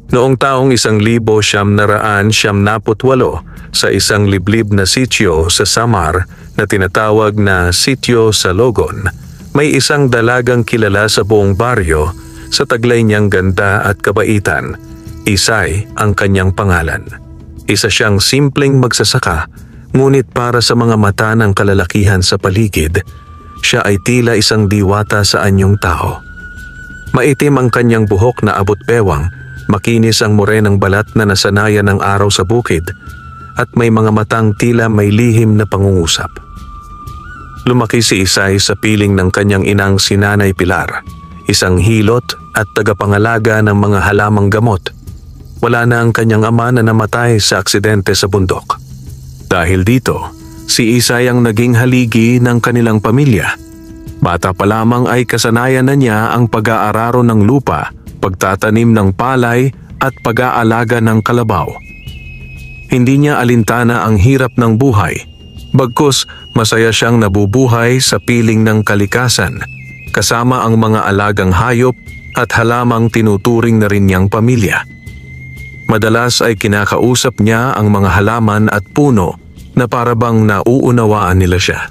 Noong taong 1978 sa isang liblib na sityo sa Samar na tinatawag na Sitio Salogon, may isang dalagang kilala sa buong baryo sa taglay niyang ganda at kabaitan. Isay ang kanyang pangalan. Isa siyang simpleng magsasaka, ngunit para sa mga mata ng kalalakihan sa paligid, siya ay tila isang diwata sa anyong tao. Maitim ang kanyang buhok na abot bewang, makinis ang morenang balat na nasanayan ng araw sa bukid, at may mga matang tila may lihim na pangungusap. Lumaki si Isay sa piling ng kanyang inang si Nanay Pilar, isang hilot at tagapangalaga ng mga halamang gamot. Wala na ang kanyang ama na namatay sa aksidente sa bundok. Dahil dito, si Isay ang naging haligi ng kanilang pamilya. Bata pa lamang ay kasanayan na niya ang pag-aararo ng lupa, pagtatanim ng palay at pag-aalaga ng kalabaw. Hindi niya alintana ang hirap ng buhay, bagkus masaya siyang nabubuhay sa piling ng kalikasan, kasama ang mga alagang hayop at halamang tinuturing na rin niyang pamilya. Madalas ay kinakausap niya ang mga halaman at puno na parabang nauunawaan nila siya.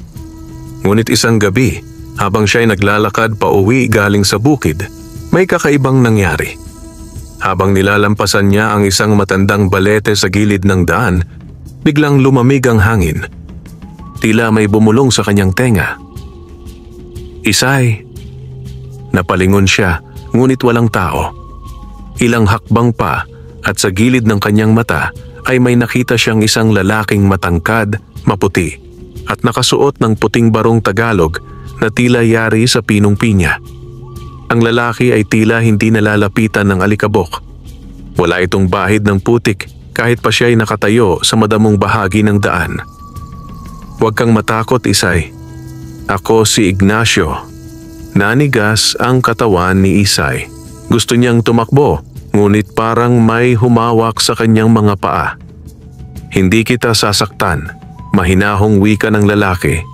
Ngunit isang gabi, habang siya'y naglalakad pauwi galing sa bukid, may kakaibang nangyari. Habang nilalampasan niya ang isang matandang balete sa gilid ng daan, biglang lumamig ang hangin. Tila may bumulong sa kanyang tenga. "Isay!" Napalingon siya, ngunit walang tao. Ilang hakbang pa, at sa gilid ng kanyang mata ay may nakita siyang isang lalaking matangkad, maputi, at nakasuot ng puting barong Tagalog na tila yari sa pinong pinya. Ang lalaki ay tila hindi nalalapitan ng alikabok. Wala itong bahid ng putik kahit pa siya ay nakatayo sa madamong bahagi ng daan. "Huwag kang matakot, Isay. Ako si Ignacio." Nanigas ang katawan ni Isay. Gusto niyang tumakbo, ngunit parang may humawak sa kanyang mga paa. "Hindi kita sasaktan," mahinahong wika ng lalaki.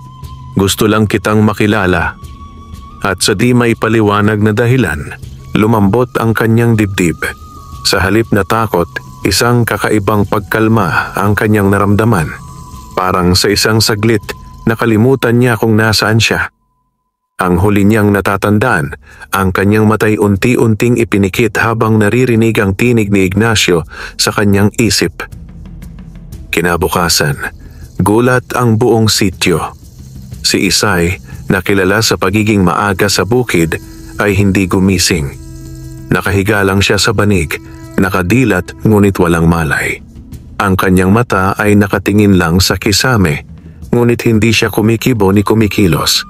"Gusto lang kitang makilala." At sa di may paliwanag na dahilan, lumambot ang kanyang dibdib. Sa halip na takot, isang kakaibang pagkalma ang kanyang naramdaman. Parang sa isang saglit, nakalimutan niya kung nasaan siya. Ang huli niyang natatandaan, ang kanyang matay unti-unting ipinikit habang naririnig ang tinig ni Ignacio sa kanyang isip. Kinabukasan, gulat ang buong sityo. Si Isay, na kilala sa pagiging maaga sa bukid, ay hindi gumising. Nakahiga lang siya sa banig, nakadilat ngunit walang malay. Ang kanyang mata ay nakatingin lang sa kisame, ngunit hindi siya kumikibo ni kumikilos.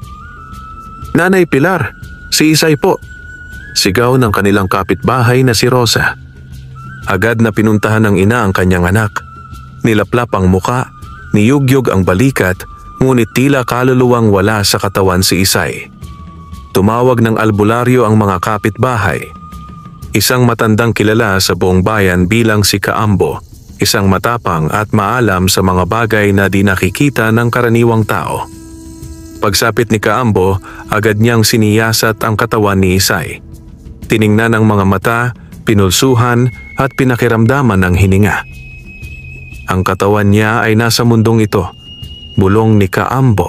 "Nanay Pilar, si Isay po!" Sigaw ng kanilang kapitbahay na si Rosa. Agad na pinuntahan ng ina ang kanyang anak. Nilaplap ang muka, niyugyog ang balikat, ngunit tila kaluluwang wala sa katawan si Isay. Tumawag ng albularyo ang mga kapitbahay. Isang matandang kilala sa buong bayan bilang si Kaambo, isang matapang at maalam sa mga bagay na di nakikita ng karaniwang tao. Pagsapit ni Kaambo, agad niyang siniyasat ang katawan ni Isay. Tiningnan ang mga mata, pinulsuhan at pinakiramdaman ng hininga. Ang katawan niya ay nasa mundong ito, bulong ni Kaambo,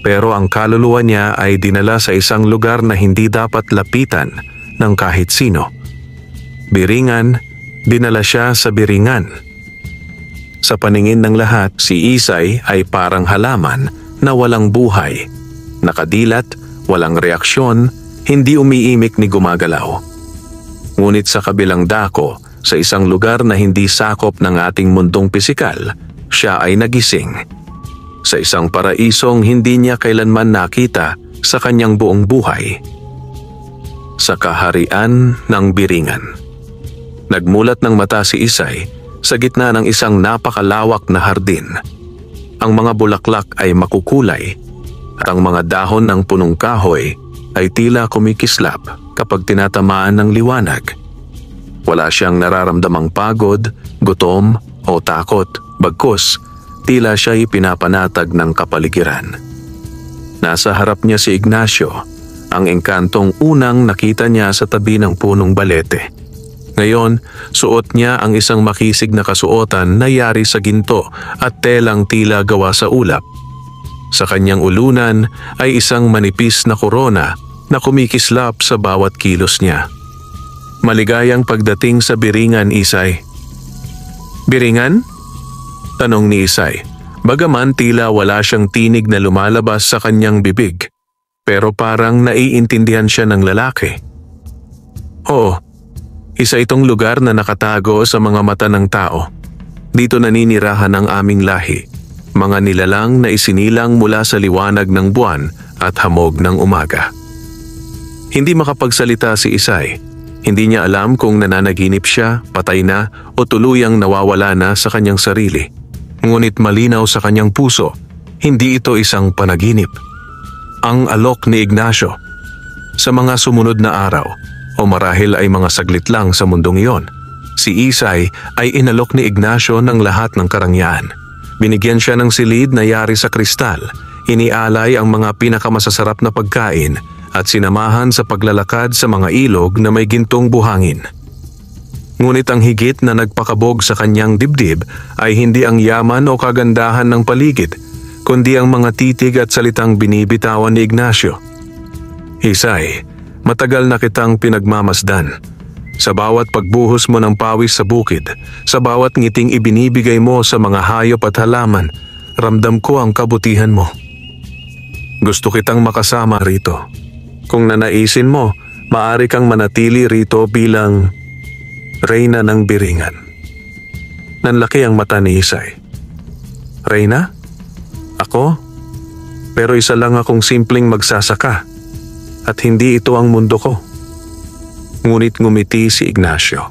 pero ang kaluluwa niya ay dinala sa isang lugar na hindi dapat lapitan ng kahit sino. Biringan, dinala siya sa biringan. Sa paningin ng lahat, si Isay ay parang halaman na walang buhay, nakadilat, walang reaksyon, hindi umiimik ni gumagalaw. Ngunit sa kabilang dako, sa isang lugar na hindi sakop ng ating mundong pisikal, siya ay nagising. Sa isang paraisong hindi niya kailanman nakita sa kanyang buong buhay. Sa kaharian ng biringan. Nagmulat ng mata si Isay sa gitna ng isang napakalawak na hardin. Ang mga bulaklak ay makukulay at ang mga dahon ng punong kahoy ay tila kumikislap kapag tinatamaan ng liwanag. Wala siyang nararamdamang pagod, gutom o takot, bagkus tila siya'y pinapanatag ng kapaligiran. Nasa harap niya si Ignacio, ang engkantong unang nakita niya sa tabi ng punong balete. Ngayon, suot niya ang isang makisig na kasuotan na yari sa ginto at telang tila gawa sa ulap. Sa kanyang ulunan ay isang manipis na korona na kumikislap sa bawat kilos niya. Maligayang pagdating sa Biringan, Isay. Biringan? Tanong ni Isay, bagaman tila wala siyang tinig na lumalabas sa kanyang bibig, pero parang naiintindihan siya ng lalaki. Oo, isa itong lugar na nakatago sa mga mata ng tao. Dito naninirahan ang aming lahi, mga nilalang na isinilang mula sa liwanag ng buwan at hamog ng umaga. Hindi makapagsalita si Isay. Hindi niya alam kung nananaginip siya, patay na o tuluyang nawawala na sa kanyang sarili. Ngunit malinaw sa kanyang puso, hindi ito isang panaginip. Ang alok ni Ignacio. Sa mga sumunod na araw, o marahil ay mga saglit lang sa mundong iyon, si Isay ay inalok ni Ignacio ng lahat ng karangyaan. Binigyan siya ng silid na yari sa kristal, inialay ang mga pinakamasasarap na pagkain at sinamahan sa paglalakad sa mga ilog na may gintong buhangin. Ngunit ang higit na nagpakabog sa kanyang dibdib ay hindi ang yaman o kagandahan ng paligid, kundi ang mga titig at salitang binibitawan ni Ignacio. Isay, matagal na kitang pinagmamasdan. Sa bawat pagbuhos mo ng pawis sa bukid, sa bawat ngiting ibinibigay mo sa mga hayop at halaman, ramdam ko ang kabutihan mo. Gusto kitang makasama rito. Kung nanaisin mo, maaari kang manatili rito bilang Reyna ng Biringan. Nanlaki ang mata ni Isay. Reyna? Ako? Pero isa lang akong simpleng magsasaka. At hindi ito ang mundo ko. Ngunit ngumiti si Ignacio.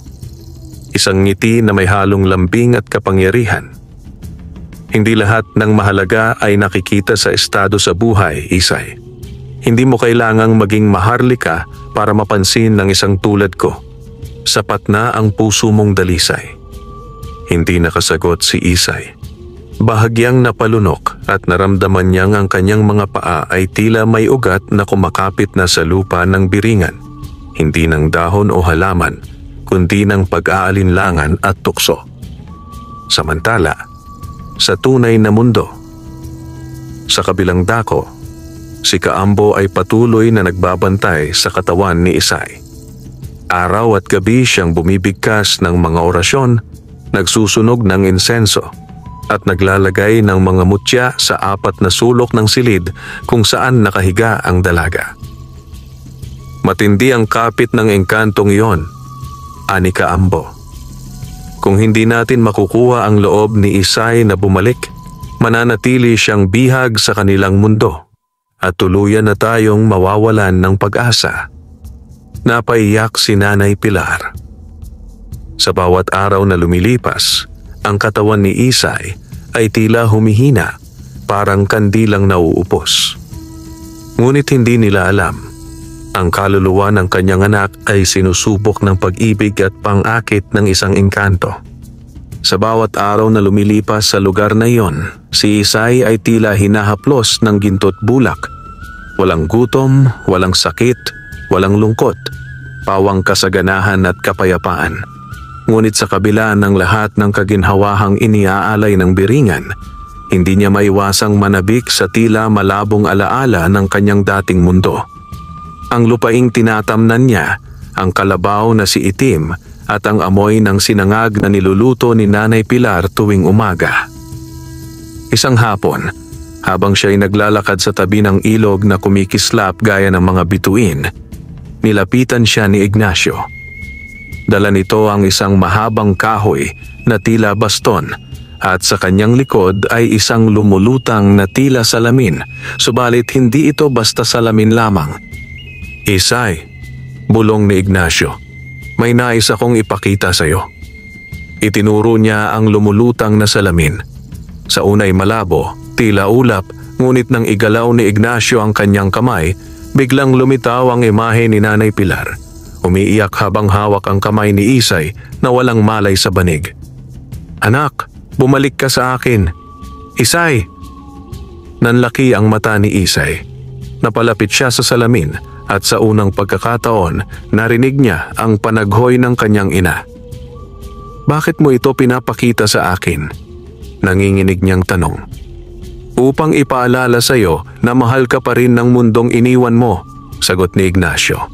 Isang ngiti na may halong lambing at kapangyarihan. Hindi lahat ng mahalaga ay nakikita sa estado sa buhay, Isay. Hindi mo kailangang maging maharlika para mapansin ng isang tulad ko. Sapat na ang puso mong dalisay. Hindi nakasagot si Isay. Bahagyang napalunok at naramdaman niyang ang kanyang mga paa ay tila may ugat na kumakapit na sa lupa ng Biringan. Hindi ng dahon o halaman, kundi ng pag-aalinlangan at tukso. Samantala, sa tunay na mundo, sa kabilang dako, si Kaambo ay patuloy na nagbabantay sa katawan ni Isay. Araw at gabi siyang bumibigkas ng mga orasyon, nagsusunog ng insenso, at naglalagay ng mga mutya sa 4 na sulok ng silid kung saan nakahiga ang dalaga. Matindi ang kapit ng engkantong iyon, ani Kaambo. Kung hindi natin makukuha ang loob ni Isay na bumalik, mananatili siyang bihag sa kanilang mundo at tuluyan na tayong mawawalan ng pag-asa. Napaiyak si Nanay Pilar. Sa bawat araw na lumilipas, ang katawan ni Isay ay tila humihina, parang kandilang nauupos. Ngunit hindi nila alam, ang kaluluwa ng kanyang anak ay sinusubok ng pag-ibig at pang-akit ng isang engkanto. Sa bawat araw na lumilipas sa lugar na iyon, si Isay ay tila hinahaplos ng ginto't bulak. Walang gutom, walang sakit, walang lungkot, pawang kasaganahan at kapayapaan. Ngunit sa kabila ng lahat ng kaginhawahang iniaalay ng Biringan, hindi niya maiwasang manabik sa tila malabong alaala ng kanyang dating mundo. Ang lupaing tinatamnan niya, ang kalabaw na si Itim at ang amoy ng sinangag na niluluto ni Nanay Pilar tuwing umaga. Isang hapon, habang siya'y naglalakad sa tabi ng ilog na kumikislap gaya ng mga bituin, nilapitan siya ni Ignacio. Dala nito ang isang mahabang kahoy na tila baston at sa kanyang likod ay isang lumulutang na tila salamin, subalit hindi ito basta salamin lamang. Isay, bulong ni Ignacio, may nais akong ipakita sa iyo. Itinuro niya ang lumulutang na salamin. Sa unay malabo, tila ulap, ngunit nang igalaw ni Ignacio ang kanyang kamay, biglang lumitaw ang imahe ni Nanay Pilar. Umiiyak habang hawak ang kamay ni Isay na walang malay sa banig. Anak, bumalik ka sa akin. Isay! Nanlaki ang mata ni Isay. Napalapit siya sa salamin at sa unang pagkakataon narinig niya ang panaghoy ng kanyang ina. "Bakit mo ito pinapakita sa akin?" nanginginig niyang tanong. "Upang ipaalala sa iyo na mahal ka pa rin ng mundong iniwan mo," sagot ni Ignacio.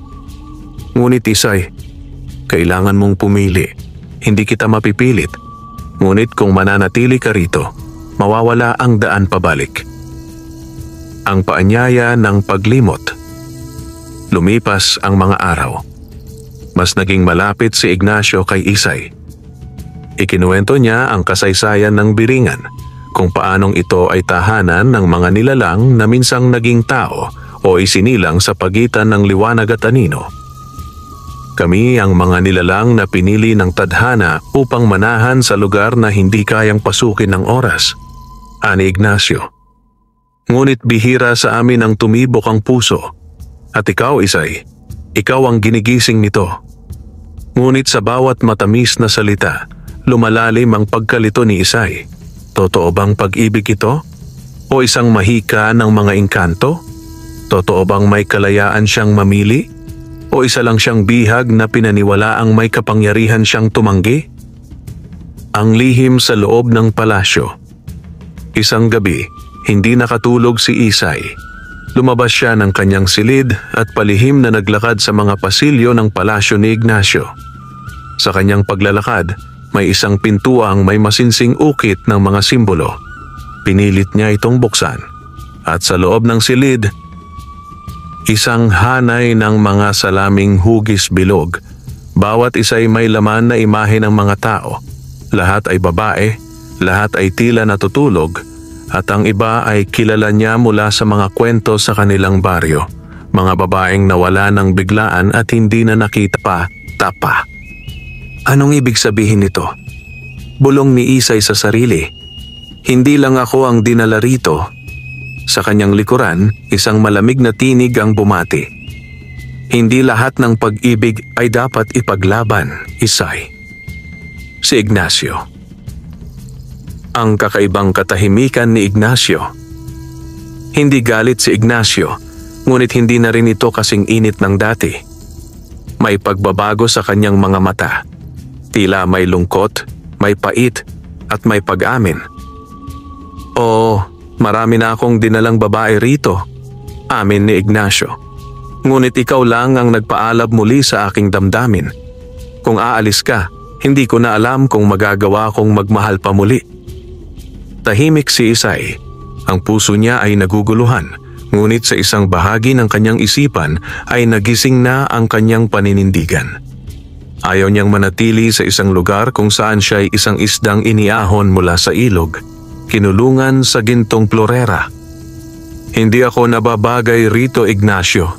"Ngunit Isay, kailangan mong pumili. Hindi kita mapipilit. Ngunit kung mananatili ka rito, mawawala ang daan pabalik." Ang paanyaya ng paglimot. Lumipas ang mga araw. Mas naging malapit si Ignacio kay Isay. Ikinuwento niya ang kasaysayan ng Biringan, kung paanong ito ay tahanan ng mga nilalang na minsang naging tao o isinilang sa pagitan ng liwanag at anino. "Kami ang mga nilalang na pinili ng tadhana upang manahan sa lugar na hindi kayang pasukin ng oras," ani Ignacio. "Ngunit bihira sa amin ang tumibok ang puso. At ikaw, Isay, ikaw ang ginigising nito." Ngunit sa bawat matamis na salita, lumalalim ang pagkalito ni Isay. Totoo bang pag-ibig ito? O isang mahika ng mga engkanto? Totoo bang may kalayaan siyang mamili? O isa lang siyang bihag na pinaniwalaang may kapangyarihan siyang tumanggi? Ang lihim sa loob ng palasyo. Isang gabi, hindi nakatulog si Isay. Lumabas siya ng kanyang silid at palihim na naglakad sa mga pasilyo ng palasyo ni Ignacio. Sa kanyang paglalakad, may isang pintuang may masinsing ukit ng mga simbolo. Pinilit niya itong buksan. At sa loob ng silid, isang hanay ng mga salaming hugis bilog. Bawat isa'y may laman na imahe ng mga tao. Lahat ay babae, lahat ay tila natutulog, at ang iba ay kilala niya mula sa mga kwento sa kanilang baryo. Mga babaeng nawala ng biglaan at hindi na nakita pa tapa. Anong ibig sabihin nito? Bulong ni Isay sa sarili. Hindi lang ako ang dinala rito. Sa kanyang likuran, isang malamig na tinig ang bumati. Hindi lahat ng pag-ibig ay dapat ipaglaban, Isay. Si Ignacio. Ang kakaibang katahimikan ni Ignacio. Hindi galit si Ignacio, ngunit hindi na rin ito kasing init ng dati. May pagbabago sa kanyang mga mata. Tila may lungkot, may pait, at may pag-amin. "Oo, marami na akong dinalang babae rito," amin ni Ignacio. "Ngunit ikaw lang ang nagpaalab muli sa aking damdamin. Kung aalis ka, hindi ko na alam kung magagawa kong magmahal pa muli." Tahimik si Isay. Ang puso niya ay naguguluhan, ngunit sa isang bahagi ng kanyang isipan ay nagising na ang kanyang paninindigan. Ayaw niyang manatili sa isang lugar kung saan siya ay isang isdang iniahon mula sa ilog, kinulungan sa gintong plorera. "Hindi ako nababagay rito, Ignacio,"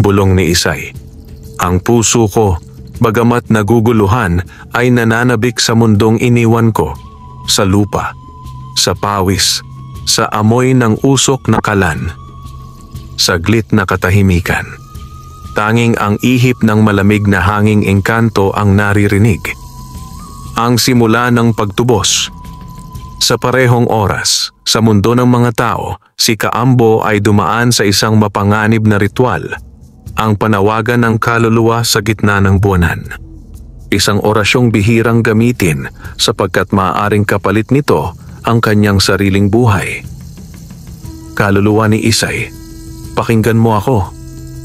bulong ni Isay. "Ang puso ko, bagamat naguguluhan, ay nananabik sa mundong iniwan ko, sa lupa, sa pawis, sa amoy ng usok na kalan." Saglit na katahimikan. Tanging ang ihip ng malamig na hanging engkanto ang naririnig. Ang simula ng pagtubos. Sa parehong oras, sa mundo ng mga tao, si Kaambo ay dumaan sa isang mapanganib na ritual, ang panawagan ng kaluluwa sa gitna ng buwanan. Isang orasyong bihirang gamitin sapagkat maaaring kapalit nito ang kanyang sariling buhay. "Kaluluwa ni Isay, pakinggan mo ako.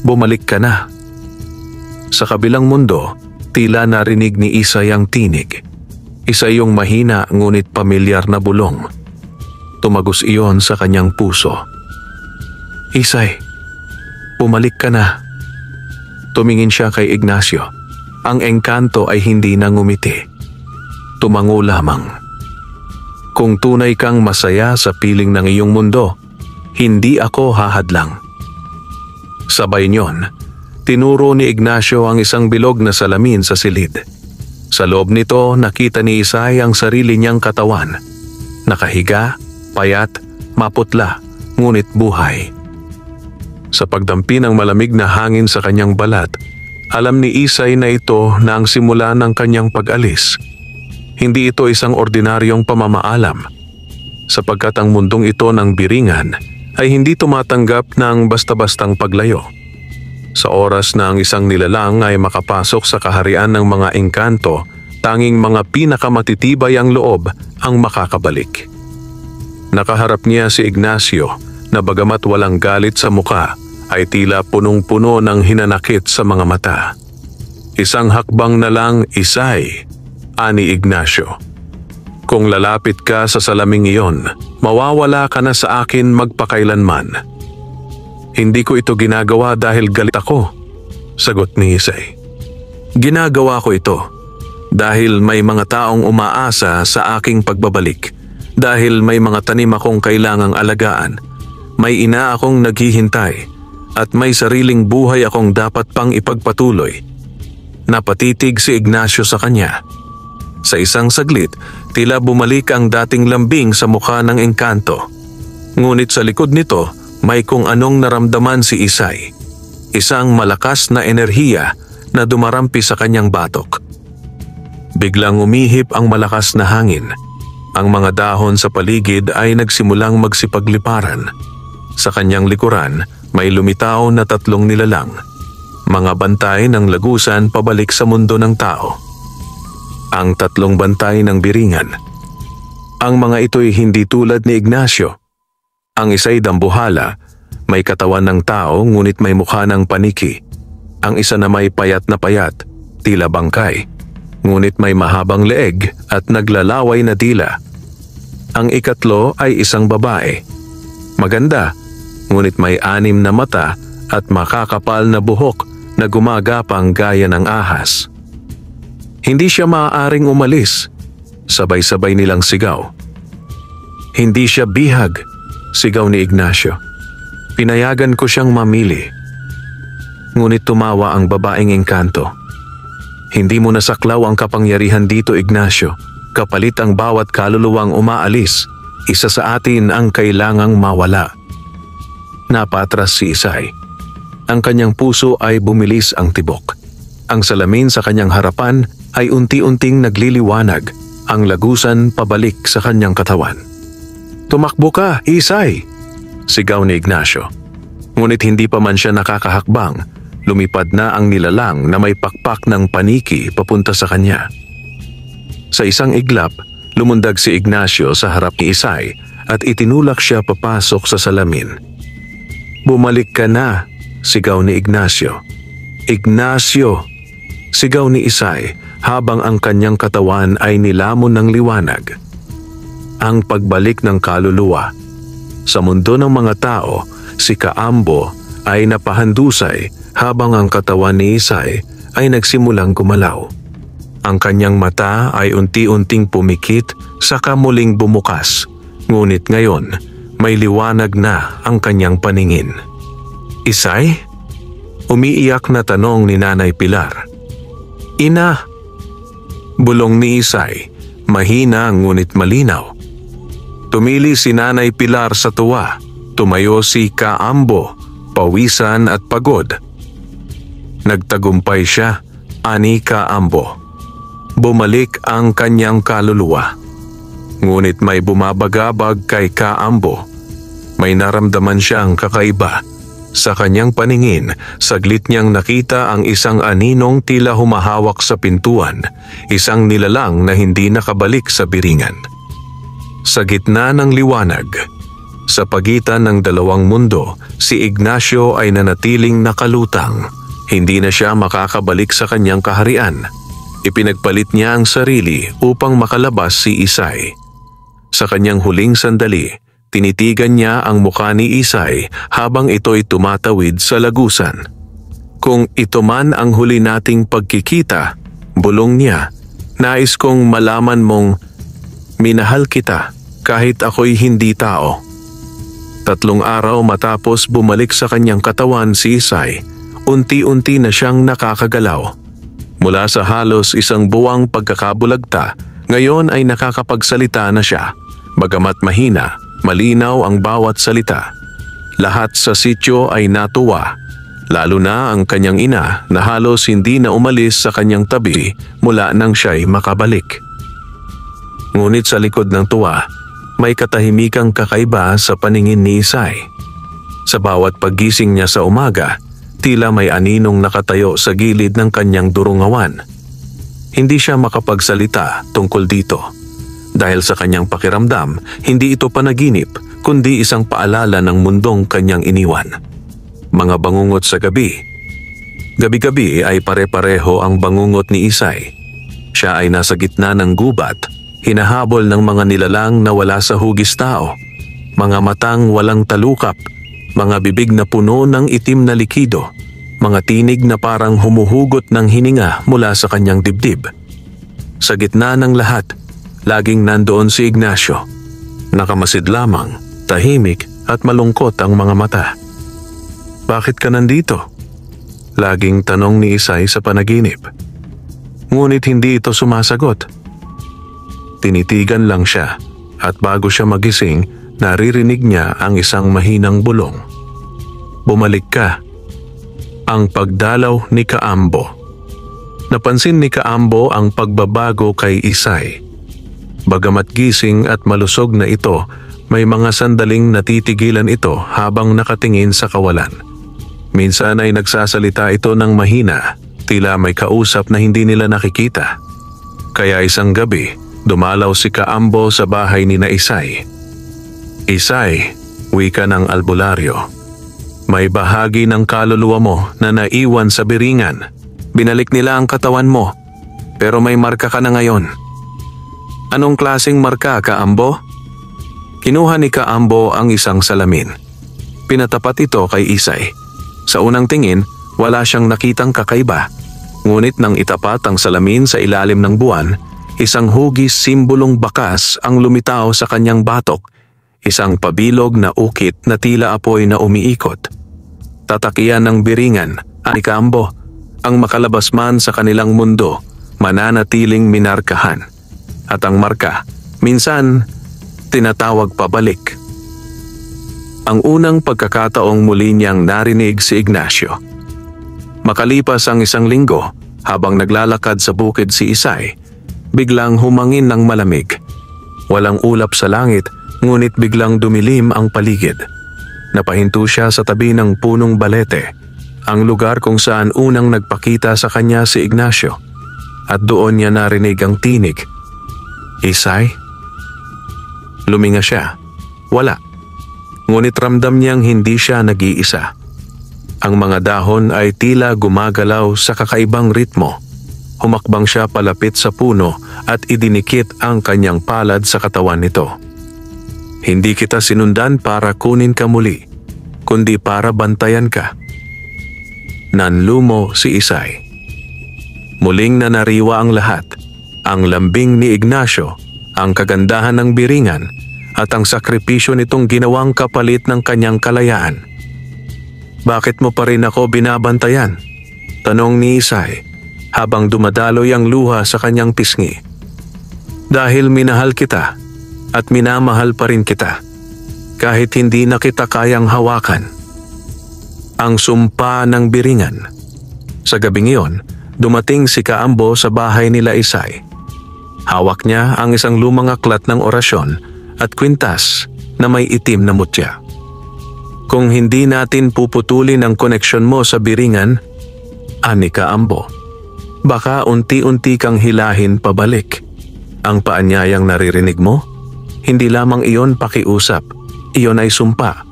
Bumalik ka na." Sa kabilang mundo, tila narinig ni Isay ang tinig. Isa yung mahina ngunit pamilyar na bulong. Tumagos iyon sa kanyang puso. "Isay, bumalik ka na." Tumingin siya kay Ignacio. Ang engkanto ay hindi na ngumiti. Tumango lamang. "Kung tunay kang masaya sa piling ng iyong mundo, hindi ako hahadlang." Sabay niyon, tinuro ni Ignacio ang isang bilog na salamin sa silid. Sa loob nito, nakita ni Isay ang sarili niyang katawan. Nakahiga, payat, maputla, ngunit buhay. Sa pagdampi ng malamig na hangin sa kanyang balat, alam ni Isay na ito na ang simula ng kanyang pag-alis. Hindi ito isang ordinaryong pamamaalam, sapagkat ang mundong ito ng Biringan ay hindi tumatanggap ng basta-bastang paglayo. Sa oras na ang isang nilalang ay makapasok sa kaharian ng mga engkanto, tanging mga pinakamatitibay ang loob ang makakabalik. Nakaharap niya si Ignacio na bagamat walang galit sa muka, ay tila punong-puno ng hinanakit sa mga mata. Isang hakbang na lang, Isay, ani Ignacio. Kung lalapit ka sa salaming iyon, mawawala ka na sa akin magpakailanman. Hindi ko ito ginagawa dahil galit ako, sagot ni Isay. Ginagawa ko ito dahil may mga taong umaasa sa aking pagbabalik, dahil may mga tanim akong kailangang alagaan, may ina akong naghihintay, at may sariling buhay akong dapat pang ipagpatuloy. Napatitig si Ignacio sa kanya. Sa isang saglit, tila bumalik ang dating lambing sa mukha ng engkanto. Ngunit sa likod nito, may kung anong naramdaman si Isay. Isang malakas na enerhiya na dumarampi sa kanyang batok. Biglang umihip ang malakas na hangin. Ang mga dahon sa paligid ay nagsimulang magsipagliparan. Sa kanyang likuran, may lumitaw na 3 nilalang. Mga bantay ng lagusan pabalik sa mundo ng tao. Ang 3 bantay ng biringan. Ang mga ito'y hindi tulad ni Ignacio. Ang isa'y dambuhala, may katawan ng tao ngunit may mukha ng paniki. Ang isa na may payat na payat, tila bangkay, ngunit may mahabang leeg at naglalaway na dila. Ang ikatlo ay isang babae. Maganda, ngunit may 6 na mata at makakapal na buhok na gumagapang gaya ng ahas. Hindi siya maaaring umalis, sabay-sabay nilang sigaw. Hindi siya bihag, sigaw ni Ignacio. Pinayagan ko siyang mamili. Ngunit tumawa ang babaeng engkanto. Hindi mo nasaklaw ang kapangyarihan dito, Ignacio. Kapalit ang bawat kaluluwang umaalis. Isa sa atin ang kailangang mawala. Napatras si Isay. Ang kanyang puso ay bumilis ang tibok. Ang salamin sa kanyang harapan ay unti-unting nagliliwanag. Ang lagusan pabalik sa kanyang katawan. Tumakbo ka, Isay! Sigaw ni Ignacio. Ngunit hindi pa man siya nakakahakbang, lumipad na ang nilalang na may pakpak ng paniki papunta sa kanya. Sa isang iglap, lumundag si Ignacio sa harap ni Isay at itinulak siya papasok sa salamin. Bumalik ka na, sigaw ni Ignacio. Ignacio! Sigaw ni Isay habang ang kanyang katawan ay nilamon ng liwanag. Ang pagbalik ng kaluluwa. Sa mundo ng mga tao, si Kaambo ay napahandusay habang ang katawan ni Isay ay nagsimulang gumalaw. Ang kanyang mata ay unti-unting pumikit saka muling bumukas, ngunit ngayon may liwanag na ang kanyang paningin. Isay? Umiiyak na tanong ni Nanay Pilar. Ina! Bulong ni Isay, mahina ngunit malinaw. Tumili si Nanay Pilar sa tuwa, tumayo si Kaambo, pawisan at pagod. Nagtagumpay siya, ani Kaambo. Bumalik ang kanyang kaluluwa. Ngunit may bumabagabag kay Kaambo. May naramdaman siyang kakaiba. Sa kanyang paningin, saglit niyang nakita ang isang aninong tila humahawak sa pintuan, isang nilalang na hindi nakabalik sa biringan. Sa gitna ng liwanag, sa pagitan ng 2 mundo, si Ignacio ay nanatiling nakalutang. Hindi na siya makakabalik sa kanyang kaharian. Ipinagpalit niya ang sarili upang makalabas si Isay. Sa kanyang huling sandali, tinitigan niya ang mukha ni Isay habang ito'y tumatawid sa lagusan. Kung ito man ang huli nating pagkikita, bulong niya, nais kong malaman mong minahal kita kahit ako'y hindi tao. 3 araw matapos bumalik sa kanyang katawan si Isay, unti-unti na siyang nakakagalaw. Mula sa halos 1 buwang pagkakabulagta, ngayon ay nakakapagsalita na siya. Bagamat mahina, malinaw ang bawat salita. Lahat sa sityo ay natuwa, lalo na ang kanyang ina na halos hindi na umalis sa kanyang tabi mula nang siya'y makabalik. Ngunit sa likod ng tuwa, may katahimikang kakaiba sa paningin ni Isay. Sa bawat paggising niya sa umaga, tila may aninong nakatayo sa gilid ng kanyang durungawan. Hindi siya makapagsalita tungkol dito. Dahil sa kanyang pakiramdam, hindi ito panaginip, kundi isang paalala ng mundong kanyang iniwan. Mga bangungot sa gabi. Gabi-gabi ay pare-pareho ang bangungot ni Isay. Siya ay nasa gitna ng gubat, hinahabol ng mga nilalang na wala sa hugis tao, mga matang walang talukap, mga bibig na puno ng itim na likido, mga tinig na parang humuhugot ng hininga mula sa kanyang dibdib. Sa gitna ng lahat, laging nandoon si Ignacio. Nakamasid lamang, tahimik at malungkot ang mga mata. "Bakit ka nandito?" Laging tanong ni Isay sa panaginip. Ngunit hindi ito sumasagot. Tinitigan lang siya at bago siya magising, naririnig niya ang isang mahinang bulong. "Bumalik ka." Ang pagdalaw ni Kaambo. Napansin ni Kaambo ang pagbabago kay Isay. Bagamat gising at malusog na ito, may mga sandaling natitigilan ito habang nakatingin sa kawalan. Minsan ay nagsasalita ito ng mahina, tila may kausap na hindi nila nakikita. Kaya isang gabi, dumalaw si Kaambo sa bahay ni na Isay. "Isay," wika ng albularyo, "may bahagi ng kaluluwa mo na naiwan sa biringan. Binalik nila ang katawan mo, pero may marka ka na ngayon." "Anong klaseng marka, Kaambo?" Kinuha ni Kaambo ang isang salamin. Pinatapat ito kay Isay. Sa unang tingin, wala siyang nakitang kakaiba. Ngunit nang itapat ang salamin sa ilalim ng buwan, isang hugis simbolong bakas ang lumitaw sa kanyang batok, isang pabilog na ukit na tila apoy na umiikot. Tatakiyan ng biringan, ani Kaambo, ang makalabas man sa kanilang mundo, mananatiling minarkahan. At ang marka, minsan, tinatawag pabalik. Ang unang pagkakataong muli niyang narinig si Ignacio. Makalipas ang isang linggo, habang naglalakad sa bukid si Isay, biglang humangin ng malamig. Walang ulap sa langit, ngunit biglang dumilim ang paligid. Napahinto siya sa tabi ng punong balete, ang lugar kung saan unang nagpakita sa kanya si Ignacio. At doon niya narinig ang tinig. "Isay?" Luminga siya. Wala. Ngunit ramdam niyang hindi siya nag-iisa. Ang mga dahon ay tila gumagalaw sa kakaibang ritmo. Humakbang siya palapit sa puno at idinikit ang kanyang palad sa katawan nito. "Hindi kita sinundan para kunin ka muli, kundi para bantayan ka." Nanlumo si Isay. Muling nanariwa ang lahat. Ang lambing ni Ignacio, ang kagandahan ng biringan, at ang sakripisyo nitong ginawang kapalit ng kanyang kalayaan. "Bakit mo pa rin ako binabantayan?" tanong ni Isay habang dumadaloy ang luha sa kanyang pisngi. "Dahil minahal kita at minamahal pa rin kita, kahit hindi na kita kayang hawakan." Ang sumpa ng biringan. Sa gabing iyon, dumating si Kaambo sa bahay nila Isay. Hawak niya ang isang lumang aklat ng orasyon at kwintas na may itim na mutya. "Kung hindi natin puputulin ang koneksyon mo sa biringan," ani Kaambo, "baka unti-unti kang hilahin pabalik. Ang paanyayang naririnig mo, hindi lamang iyon pakiusap, iyon ay sumpa."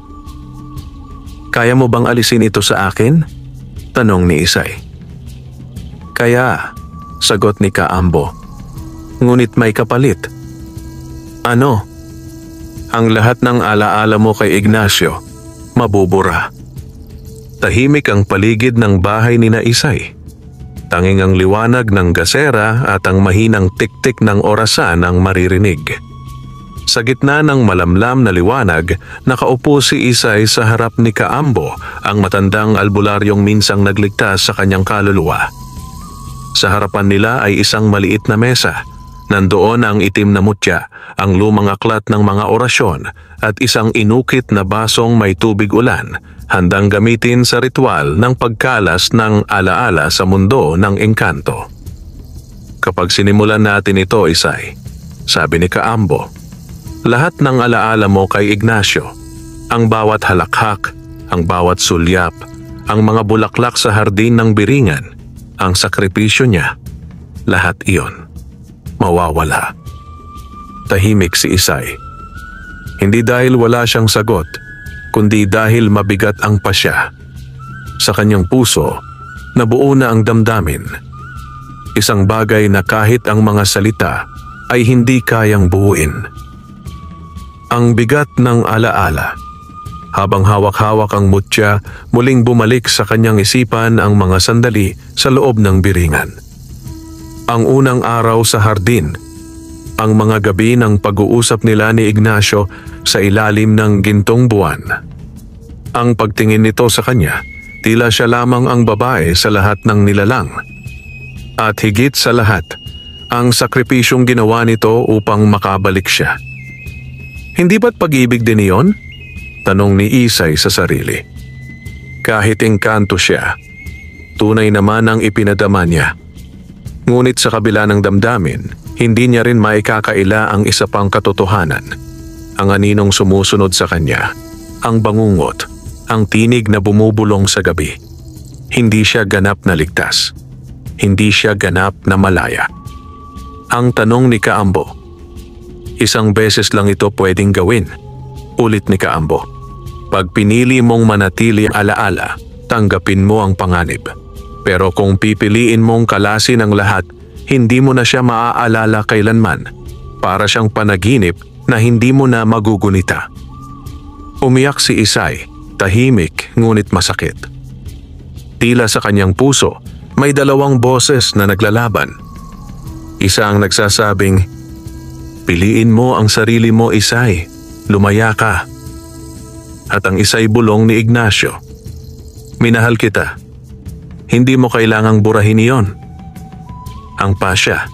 "Kaya mo bang alisin ito sa akin?" tanong ni Isay. "Kaya," sagot ni Kaambo. "Ngunit may kapalit." "Ano?" "Ang lahat ng alaala mo kay Ignacio, mabubura." Tahimik ang paligid ng bahay ni na Isay. Tanging ang liwanag ng gasera at ang mahinang tiktik ng orasan ang maririnig. Sa gitna ng malamlam na liwanag, nakaupo si Isay sa harap ni Kaambo, ang matandang albularyong minsang nagligtas sa kanyang kaluluwa. Sa harapan nila ay isang maliit na mesa. Nandoon ang itim na mutya, ang lumang aklat ng mga orasyon at isang inukit na basong may tubig ulan, handang gamitin sa ritual ng pagkalas ng alaala sa mundo ng engkanto. "Kapag sinimulan natin ito, Isay," sabi ni Kaambo, "lahat ng alaala mo kay Ignacio, ang bawat halakhak, ang bawat sulyap, ang mga bulaklak sa hardin ng Biringan, ang sakripisyo niya, lahat iyon mawawala. Tahimik si Isay. Hindi dahil wala siyang sagot, kundi dahil mabigat ang pasya. Sa kanyang puso, nabuo na ang damdamin. Isang bagay na kahit ang mga salita ay hindi kayang buuin. Ang bigat ng alaala. Habang hawak-hawak ang mutya, muling bumalik sa kanyang isipan ang mga sandali sa loob ng Biringan. Ang unang araw sa hardin, ang mga gabi ng pag-uusap nila ni Ignacio sa ilalim ng gintong buwan. Ang pagtingin nito sa kanya, tila siya lamang ang babae sa lahat ng nilalang. At higit sa lahat, ang sakripisyong ginawa nito upang makabalik siya. Hindi ba't pag-ibig din iyon? Tanong ni Isay sa sarili. Kahit engkanto siya, tunay naman ang ipinadama niya. Ngunit sa kabila ng damdamin, hindi niya rin maikakaila ang isa pang katotohanan. Ang aninong sumusunod sa kanya, ang bangungot, ang tinig na bumubulong sa gabi. Hindi siya ganap na ligtas. Hindi siya ganap na malaya. Ang tanong ni Kaambo, isang beses lang ito pwedeng gawin. Ulit ni Kaambo. Pag pinili mong manatili alaala, tanggapin mo ang panganib. Pero kung pipiliin mong kalasin ang lahat, hindi mo na siya maaalala kailanman. Para siyang panaginip na hindi mo na magugunita. Umiyak si Isay, tahimik ngunit masakit. Tila sa kanyang puso, may dalawang boses na naglalaban. Isa ang nagsasabing, "Piliin mo ang sarili mo, Isay. Lumaya ka." At ang isa'y bulong ni Ignacio, "Minahal kita. Hindi mo kailangang burahin iyon." Ang pasya.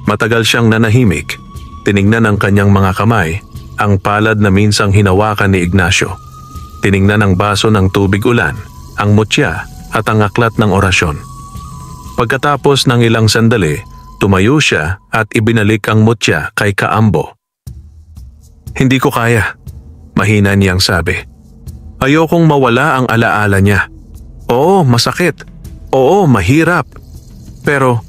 Matagal siyang nanahimik. Tiningnan ang kanyang mga kamay, ang palad na minsang hinawakan ni Ignacio. Tiningnan ang baso ng tubig ulan, ang mutya at ang aklat ng orasyon. Pagkatapos ng ilang sandali, tumayo siya at ibinalik ang mutya kay Kaambo. "Hindi ko kaya," mahina niyang sabi. "Ayokong mawala ang alaala niya. Oo, masakit. Oo, mahirap. Pero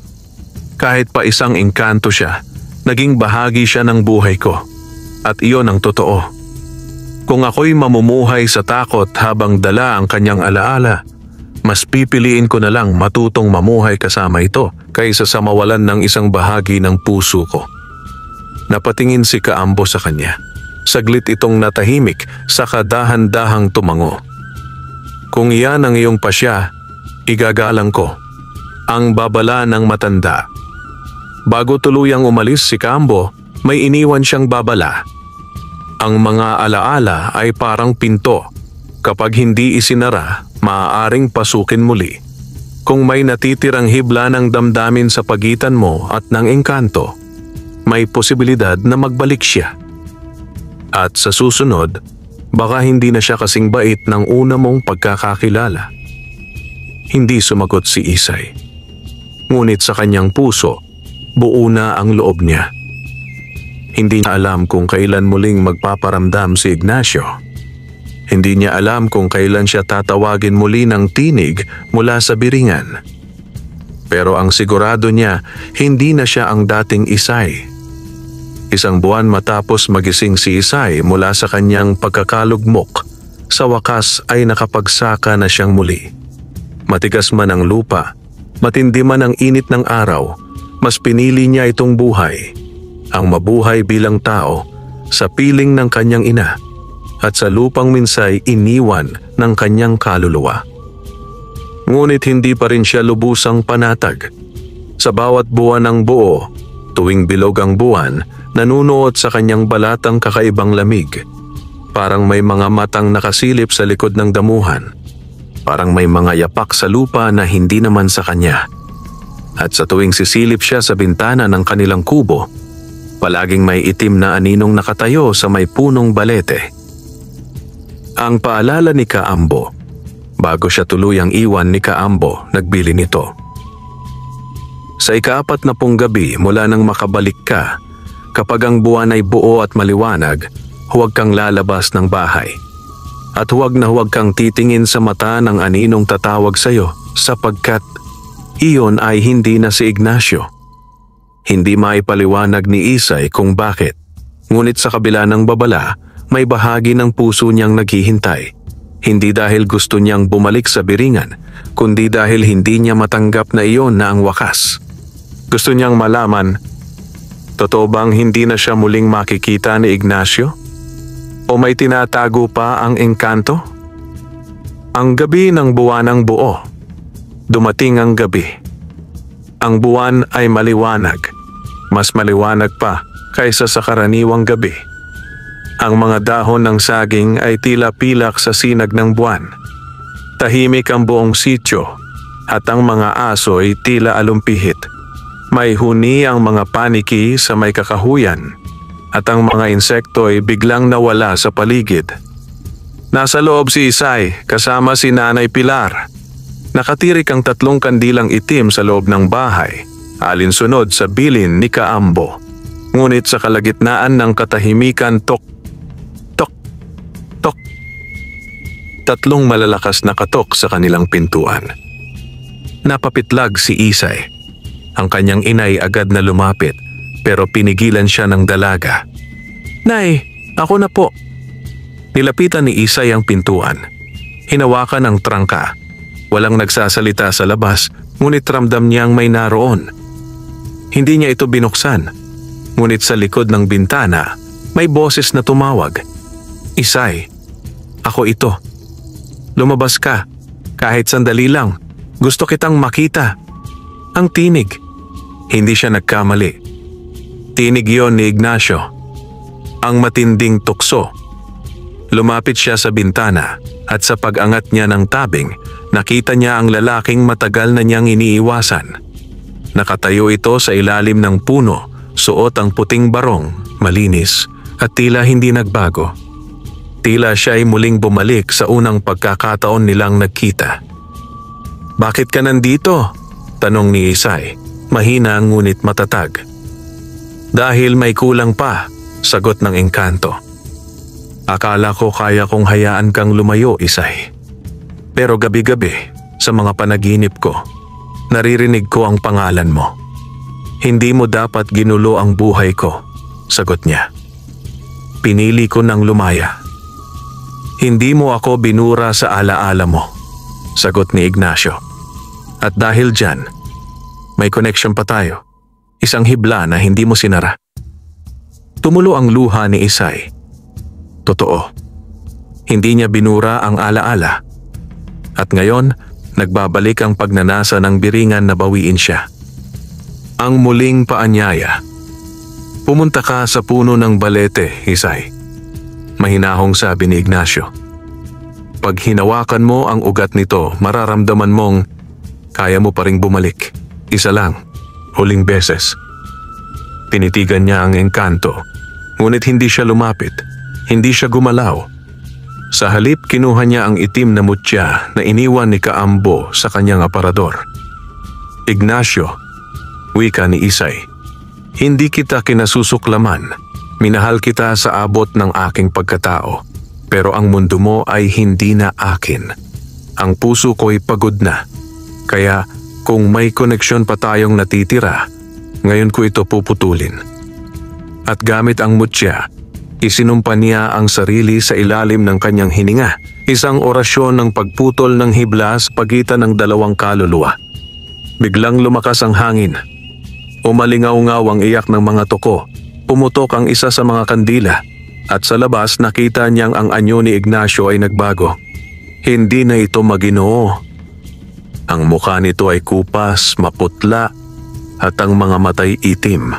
kahit pa isang engkanto siya, naging bahagi siya ng buhay ko. At iyon ang totoo. Kung ako'y mamumuhay sa takot habang dala ang kanyang alaala, mas pipiliin ko na lang matutong mamuhay kasama ito kaysa sa mawalan ng isang bahagi ng puso ko." Napatingin si Kaambo sa kanya. Saglit itong natahimik, saka dahan-dahang tumango. "Kung iyan ang iyong pasya, igagalang ko." Ang babala ng matanda. Bago tuluyang umalis si Kaambo, may iniwan siyang babala. Ang mga alaala ay parang pinto. Kapag hindi isinara, maaaring pasukin muli. Kung may natitirang hibla ng damdamin sa pagitan mo at ng engkanto, may posibilidad na magbalik siya. At sa susunod, baka hindi na siya kasing bait ng una mong pagkakakilala. Hindi sumagot si Isay. Ngunit sa kanyang puso, buo na ang loob niya. Hindi niya alam kung kailan muling magpaparamdam si Ignacio. Hindi niya alam kung kailan siya tatawagin muli ng tinig mula sa Biringan. Pero ang sigurado niya, hindi na siya ang dating Isay. Isang buwan matapos magising si Isay mula sa kanyang pagkakalugmok, sa wakas ay nakapagsaka na siyang muli. Matigas man ang lupa, matindi man ang init ng araw, mas pinili niya itong buhay. Ang mabuhay bilang tao sa piling ng kanyang ina at sa lupang minsay iniwan ng kanyang kaluluwa. Ngunit hindi pa rin siya lubusang panatag. Sa bawat buwan ng buo, tuwing bilog ang buwan, nanunuot sa kanyang balat ang kakaibang lamig. Parang may mga matang nakasilip sa likod ng damuhan. Parang may mga yapak sa lupa na hindi naman sa kanya. At sa tuwing sisilip siya sa bintana ng kanilang kubo, palaging may itim na aninong nakatayo sa may punong balete. Ang paalala ni Kaambo. Bago siya tuluyang iwan ni Kaambo, nagbili nito. Sa ika-40 gabi mula nang makabalik ka, kapag ang buwan ay buo at maliwanag, huwag kang lalabas ng bahay. At huwag na huwag kang titingin sa mata ng aninong tatawag sa'yo sapagkat iyon ay hindi na si Ignacio. Hindi maipaliwanag ni Isay kung bakit. Ngunit sa kabila ng babala, may bahagi ng puso niyang naghihintay. Hindi dahil gusto niyang bumalik sa Biringan, kundi dahil hindi niya matanggap na iyon na ang wakas. Gusto niyang malaman, totoo bang hindi na siya muling makikita ni Ignacio? O may tinatago pa ang engkanto? Ang gabi ng buwanang buo. Dumating ang gabi. Ang buwan ay maliwanag. Mas maliwanag pa kaysa sa karaniwang gabi. Ang mga dahon ng saging ay tila pilak sa sinag ng buwan. Tahimik ang buong sityo at ang mga aso ay tila alumpihit. May huni ang mga paniki sa may kakahuyan at ang mga insekto ay biglang nawala sa paligid. Nasa loob si Isay kasama si Nanay Pilar. Nakatirik ang 3 kandilang itim sa loob ng bahay, alinsunod sa bilin ni Kaambo. Ngunit sa kalagitnaan ng katahimikan, tok, tok, tok. 3 malalakas na katok sa kanilang pintuan. Napapitlag si Isay. Ang kanyang inay agad na lumapit pero pinigilan siya ng dalaga. "Nay, ako na po." Nilapitan ni Isay ang pintuan. Hinawakan ang trangka. Walang nagsasalita sa labas, ngunit ramdam niyang may naroon. Hindi niya ito binuksan, ngunit sa likod ng bintana, may boses na tumawag. "Isay, ako ito. Lumabas ka, kahit sandali lang. Gusto kitang makita." Ang tinig. Hindi siya nagkamali. Tinig yon ni Ignacio. Ang matinding tukso. Lumapit siya sa bintana at sa pag-angat niya ng tabing, nakita niya ang lalaking matagal na niyang iniiwasan. Nakatayo ito sa ilalim ng puno, suot ang puting barong, malinis at tila hindi nagbago. Tila siya ay muling bumalik sa unang pagkakataon nilang nagkita. "Bakit ka nandito?" tanong ni Isay, mahina ngunit matatag. "Dahil may kulang pa," sagot ng engkanto. "Akala ko kaya kong hayaan kang lumayo, Isay. Pero gabi-gabi, sa mga panaginip ko, naririnig ko ang pangalan mo. Hindi mo dapat ginulo ang buhay ko," sagot niya. "Pinili ko ng lumaya." "Hindi mo ako binura sa alaala mo," sagot ni Ignacio. "At dahil dyan, may connection pa tayo. Isang hibla na hindi mo sinara." Tumulo ang luha ni Isay. Totoo. Hindi niya binura ang alaala. At ngayon, nagbabalik ang pagnanasa ng Biringan na bawiin siya. Ang muling paanyaya. "Pumunta ka sa puno ng balete, Isay," mahinahong sabi ni Ignacio. "Pag hinawakan mo ang ugat nito, mararamdaman mong kaya mo pa ring bumalik. Isa lang, huling beses." Tinitigan niya ang engkanto, ngunit hindi siya lumapit, hindi siya gumalaw. Sa halip, kinuha niya ang itim na mutya na iniwan ni Kaambo sa kanyang aparador. "Ignacio," wika ni Isay, "hindi kita kinasusuklaman. Minahal kita sa abot ng aking pagkatao. Pero ang mundo mo ay hindi na akin. Ang puso ko'y pagod na. Kaya kung may koneksyon pa tayong natitira, ngayon ko ito puputulin." At gamit ang mutya, isinumpa niya ang sarili sa ilalim ng kanyang hininga, isang orasyon ng pagputol ng hibla sa pagitan ng 2 kaluluwa. Biglang lumakas ang hangin. Umalingaw-ngaw ang iyak ng mga toko. Pumutok ang isa sa mga kandila at sa labas nakita niyang ang anyo ni Ignacio ay nagbago. Hindi na ito Maginoo. Ang mukha nito ay kupas, maputla at ang mga matay itim.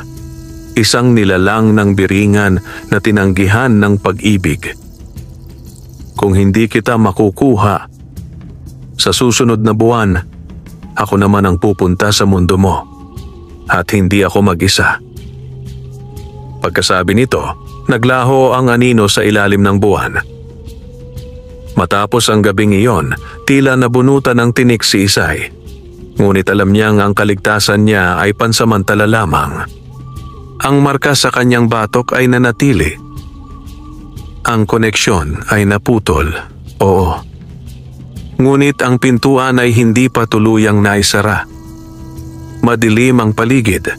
Isang nilalang ng Biringan na tinanggihan ng pag-ibig. "Kung hindi kita makukuha, sa susunod na buwan, ako naman ang pupunta sa mundo mo at hindi ako mag-isa." Pagkasabi nito, naglaho ang anino sa ilalim ng buwan. Matapos ang gabing iyon, tila nabunutan ng tinik si Isay. Ngunit alam niyang ang kaligtasan niya ay pansamantala lamang. Ang marka sa kanyang batok ay nanatili. Ang koneksyon ay naputol, Oo. Ngunit ang pintuan ay hindi pa tuluyang naisara. Madilim ang paligid.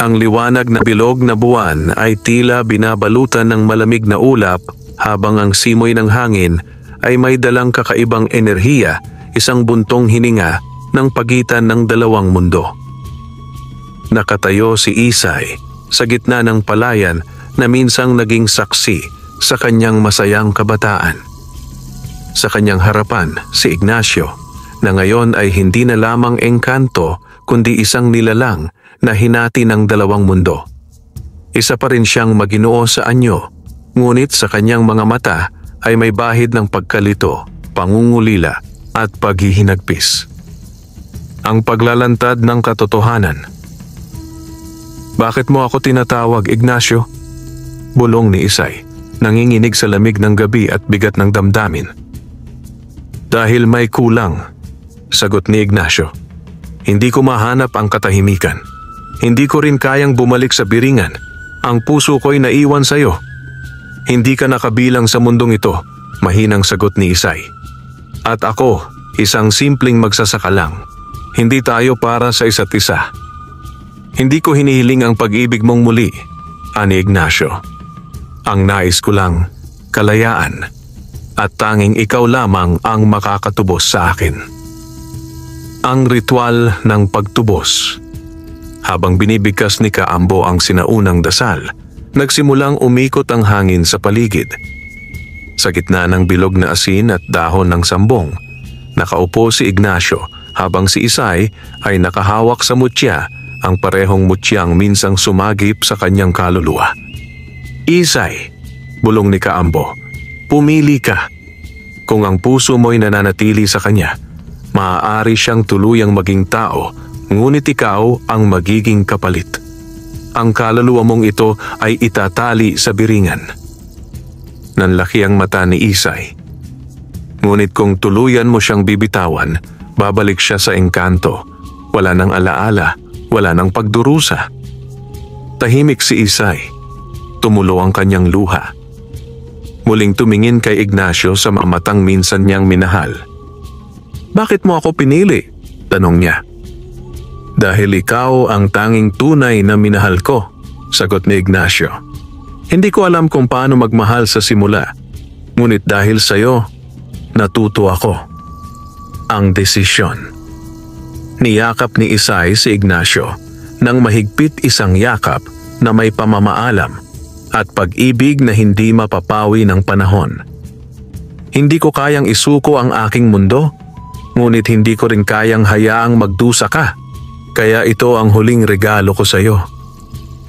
Ang liwanag na bilog na buwan ay tila binabalutan ng malamig na ulap habang ang simoy ng hangin ay may dalang kakaibang enerhiya, isang buntong hininga ng pagitan ng dalawang mundo. Nakatayo si Isay sa gitna ng palayan na minsang naging saksi sa kanyang masayang kabataan. Sa kanyang harapan si Ignacio na ngayon ay hindi na lamang engkanto kundi isang nilalang na hinati ng dalawang mundo. Isa pa rin siyang maginoo sa anyo, ngunit sa kanyang mga mata ay may bahid ng pagkalito, pangungulila at paghihinagpis. Ang paglalantad ng katotohanan. Bakit mo ako tinatawag, Ignacio? Bulong ni Isay, nanginginig sa lamig ng gabi at bigat ng damdamin. Dahil may kulang, sagot ni Ignacio. Hindi ko mahanap ang katahimikan. Hindi ko rin kayang bumalik sa biringan. Ang puso ko'y naiwan sa'yo. Hindi ka nakabilang sa mundong ito, mahinang sagot ni Isay. At ako, isang simpleng magsasaka lang. Hindi tayo para sa isa't isa. Hindi ko hinihiling ang pag-ibig mong muli, ani Ignacio. Ang nais ko lang, kalayaan. At tanging ikaw lamang ang makakatubos sa akin. Ang ritual ng pagtubos. Habang binibigkas ni Kaambo ang sinaunang dasal, nagsimulang umikot ang hangin sa paligid. Sa gitna ng bilog na asin at dahon ng sambong, nakaupo si Ignacio habang si Isay ay nakahawak sa mutya, ang parehong mutyang minsang sumagip sa kanyang kaluluwa. Isay, bulong ni Kaambo, pumili ka. Kung ang puso mo'y nananatili sa kanya, maaari siyang tuluyang maging tao, ngunit ikaw ang magiging kapalit. Ang kaluluwa mong ito ay itatali sa biringan. Nanlaki ang mata ni Isay. Ngunit kung tuluyan mo siyang bibitawan, babalik siya sa engkanto. Wala nang alaala, wala nang pagdurusa. Tahimik si Isay. Tumulo ang kanyang luha. Muling tumingin kay Ignacio sa matang minsan niyang minahal. Bakit mo ako pinili? Tanong niya. Dahil ikaw ang tanging tunay na minahal ko, sagot ni Ignacio. Hindi ko alam kung paano magmahal sa simula, ngunit dahil sa'yo, natuto ako. Ang desisyon. Niyakap ni Isay si Ignacio nang mahigpit, isang yakap na may pamamaalam at pag-ibig na hindi mapapawi ng panahon. Hindi ko kayang isuko ang aking mundo, ngunit hindi ko rin kayang hayaang magdusa ka. Kaya ito ang huling regalo ko sa iyo.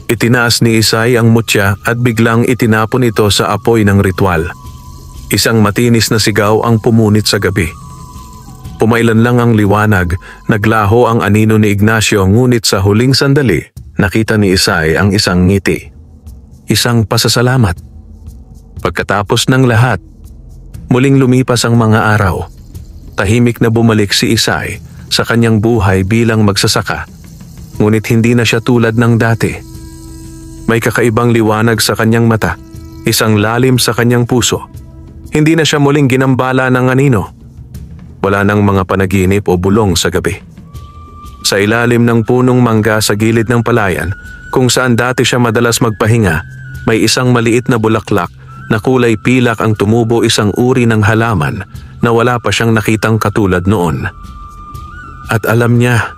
Itinaas ni Isay ang mutya at biglang itinapon ito sa apoy ng ritual. Isang matinis na sigaw ang pumunit sa gabi. Pumailan lang ang liwanag, naglaho ang anino ni Ignacio, ngunit sa huling sandali, nakita ni Isay ang isang ngiti. Isang pasasalamat. Pagkatapos ng lahat, muling lumipas ang mga araw. Tahimik na bumalik si Isay sa kanyang buhay bilang magsasaka, ngunit hindi na siya tulad ng dati. May kakaibang liwanag sa kanyang mata, isang lalim sa kanyang puso. Hindi na siya muling ginambala ng anino. Wala nang mga panaginip o bulong sa gabi. Sa ilalim ng punong mangga sa gilid ng palayan, kung saan dati siya madalas magpahinga, may isang maliit na bulaklak na kulay pilak ang tumubo, isang uri ng halaman na wala pa siyang nakitang katulad noon. At alam niya,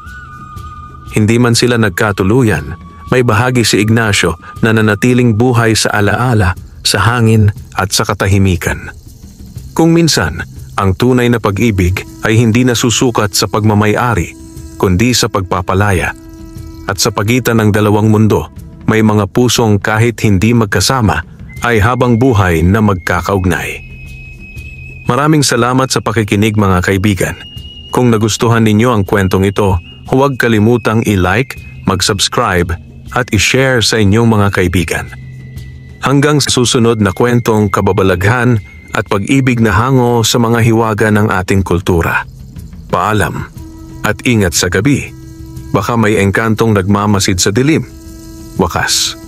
hindi man sila nagkatuluyan, may bahagi si Ignacio na nanatiling buhay sa alaala, sa hangin at sa katahimikan. Kung minsan, ang tunay na pag-ibig ay hindi nasusukat sa pagmamay-ari, kundi sa pagpapalaya. At sa pagitan ng dalawang mundo, may mga pusong kahit hindi magkasama ay habang buhay na magkakaugnay. Maraming salamat sa pakikinig, mga kaibigan. Kung nagustuhan ninyo ang kwentong ito, huwag kalimutang i-like, mag-subscribe at i-share sa inyong mga kaibigan. Hanggang sa susunod na kwentong kababalaghan at pag-ibig na hango sa mga hiwaga ng ating kultura. Paalam at ingat sa gabi. Baka may engkantong nagmamasid sa dilim. Wakas.